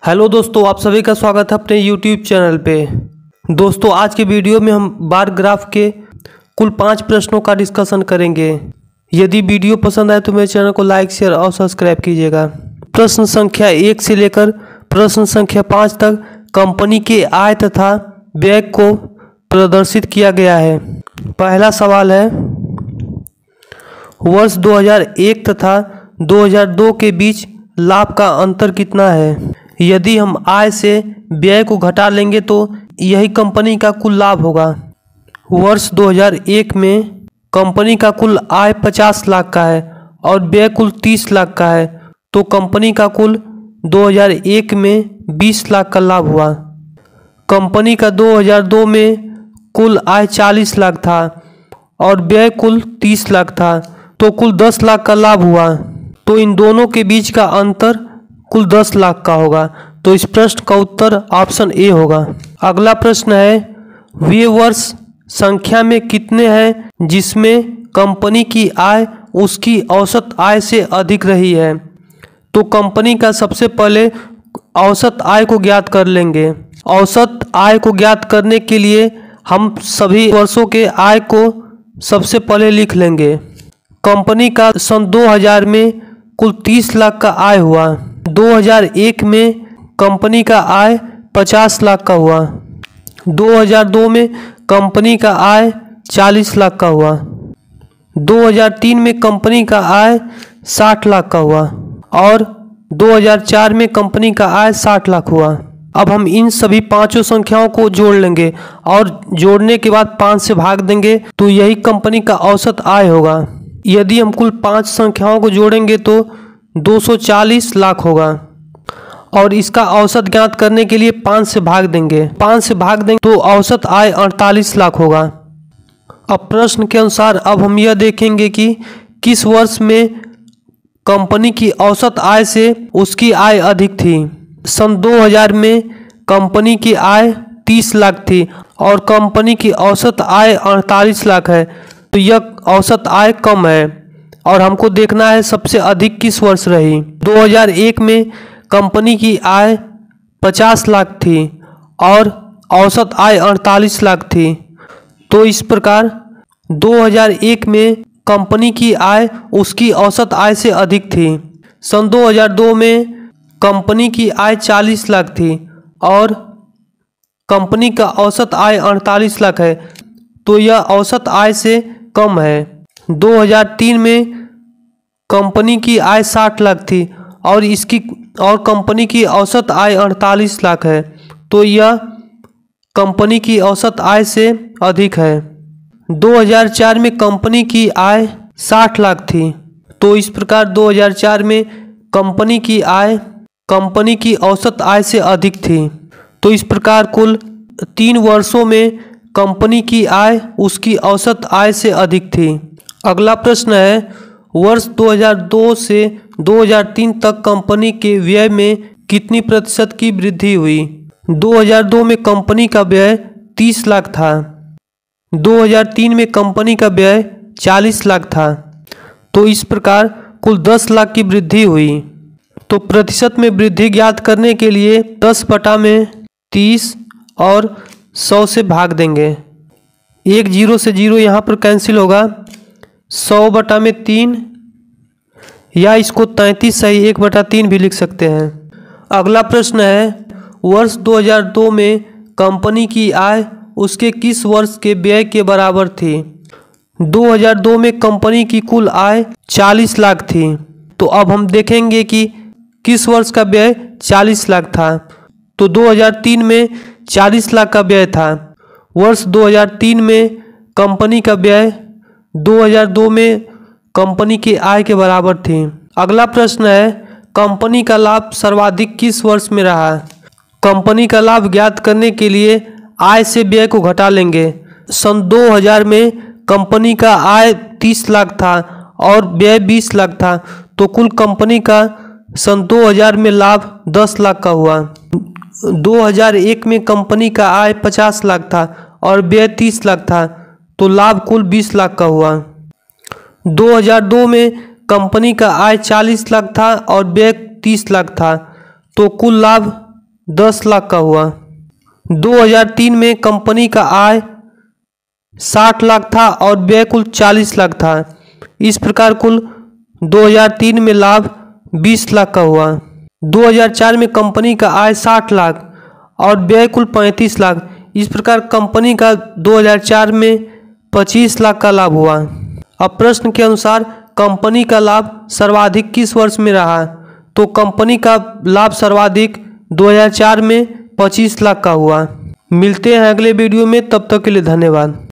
Hello दोस्तों, आप सभी का स्वागत है अपने यूट्यूब चैनल पे। दोस्तों, आज के वीडियो में हम बार ग्राफ के कुल 5 प्रश्नों का डिस्कशन करेंगे। यदि वीडियो पसंद आए तो मेरे चैनल को लाइक, शेयर और सब्सक्राइब कीजिएगा। प्रश्न संख्या 1 से लेकर प्रश्न संख्या 5 तक कंपनी के आय तथा व्यय को प्रदर्शित किया गया है। पहला सवाल है, वर्ष 2001 तथा 2002 के बीच लाभ का अंतर कितना है? यदि हम आय से व्यय को घटा लेंगे तो यही कंपनी का कुल लाभ होगा। वर्ष 2001 में कंपनी का कुल आय 50 लाख का है और व्यय कुल 30 लाख का है, तो कंपनी का कुल 2001 में 20 लाख का लाभ हुआ। कंपनी का 2002 में कुल आय 40 लाख था और व्यय कुल 30 लाख था, तो कुल 10 लाख का लाभ हुआ। तो इन दोनों के बीच का अंतर कुल 10 लाख का होगा। तो इस प्रश्न का उत्तर ऑप्शन ए होगा। अगला प्रश्न है, वे वर्ष संख्या में कितने हैं जिसमें कंपनी की आय उसकी औसत आय से अधिक रही है? तो कंपनी का सबसे पहले औसत आय को ज्ञात कर लेंगे। औसत आय को ज्ञात करने के लिए हम सभी वर्षों के आय को सबसे पहले लिख लेंगे। कंपनी का सन 2000 में कुल 30 लाख का आय हुआ। 2001 में कंपनी का आय 50 लाख का हुआ। 2002 में कंपनी का आय 40 लाख का हुआ। 2003 में कंपनी का आय 60 लाख का हुआ और 2004 में कंपनी का आय 60 लाख हुआ। अब हम इन सभी पांचों संख्याओं को जोड़ लेंगे और जोड़ने के बाद 5 से भाग देंगे, तो यही कंपनी का औसत आय होगा। यदि हम कुल 5 संख्याओं को जोड़ेंगे तो 240 लाख होगा और इसका औसत ज्ञात करने के लिए 5 से भाग देंगे। 5 से भाग देंगे तो औसत आय 48 लाख होगा। अब प्रश्न के अनुसार अब हम यह देखेंगे कि किस वर्ष में कंपनी की औसत आय से उसकी आय अधिक थी। सन 2000 में कंपनी की आय 30 लाख थी और कंपनी की औसत आय 48 लाख है, तो यह औसत आय कम है और हमको देखना है सबसे अधिक किस वर्ष रही। 2001 में कंपनी की आय 50 लाख थी और औसत आय 48 लाख थी, तो इस प्रकार 2001 में कंपनी की आय उसकी औसत आय से अधिक थी। सन 2002 में कंपनी की आय 40 लाख थी और कंपनी का औसत आय 48 लाख है, तो यह औसत आय से कम है। 2003 में कंपनी की आय 60 लाख थी और कंपनी की औसत आय 48 लाख है, तो यह कंपनी की औसत आय से अधिक है। 2004 में कंपनी की आय 60 लाख थी, तो इस प्रकार 2004 में कंपनी की आय कंपनी की औसत आय से अधिक थी। तो इस प्रकार कुल 3 वर्षों में कंपनी की आय उसकी औसत आय से अधिक थी। अगला प्रश्न है, वर्ष 2002 से 2003 तक कंपनी के व्यय में कितनी प्रतिशत की वृद्धि हुई? 2002 में कंपनी का व्यय 30 लाख था। 2003 में कंपनी का व्यय 40 लाख था, तो इस प्रकार कुल 10 लाख की वृद्धि हुई। तो प्रतिशत में वृद्धि ज्ञात करने के लिए 10 बटा में 30 और 100 से भाग देंगे। एक 0 से 0 यहाँ पर कैंसिल होगा। 100 बटा में 3 या इसको 33 सही 1/3 भी लिख सकते हैं। अगला प्रश्न है, वर्ष 2002 में कंपनी की आय उसके किस वर्ष के व्यय के बराबर थी? 2002 में कंपनी की कुल आय 40 लाख थी, तो अब हम देखेंगे कि किस वर्ष का व्यय 40 लाख था। तो 2003 में 40 लाख का व्यय था। वर्ष 2003 में कंपनी का व्यय 2002 में कंपनी की आय के बराबर थी। अगला प्रश्न है, कंपनी का लाभ सर्वाधिक किस वर्ष में रहा? कंपनी का लाभ ज्ञात करने के लिए आय से व्यय को घटा लेंगे। सन 2000 में कंपनी का आय 30 लाख था और व्यय 20 लाख था, तो कुल कंपनी का सन 2000 में लाभ 10 लाख का हुआ। 2001 में कंपनी का आय 50 लाख था और व्यय 30 लाख था, तो लाभ कुल 20 लाख का हुआ। 2002 में कंपनी का आय 40 लाख था और व्यय 30 लाख था, तो कुल लाभ 10 लाख का हुआ। 2003 में कंपनी का आय 60 लाख था और व्यय कुल 40 लाख था। इस प्रकार कुल 2003 में लाभ 20 लाख का हुआ। 2004 में कंपनी का आय 60 लाख और व्यय कुल 35 लाख। इस प्रकार कंपनी का 2004 में 25 लाख का लाभ हुआ। अब प्रश्न के अनुसार कंपनी का लाभ सर्वाधिक किस वर्ष में रहा? तो कंपनी का लाभ सर्वाधिक 2004 में 25 लाख का हुआ। मिलते हैं अगले वीडियो में, तब तक के लिए धन्यवाद।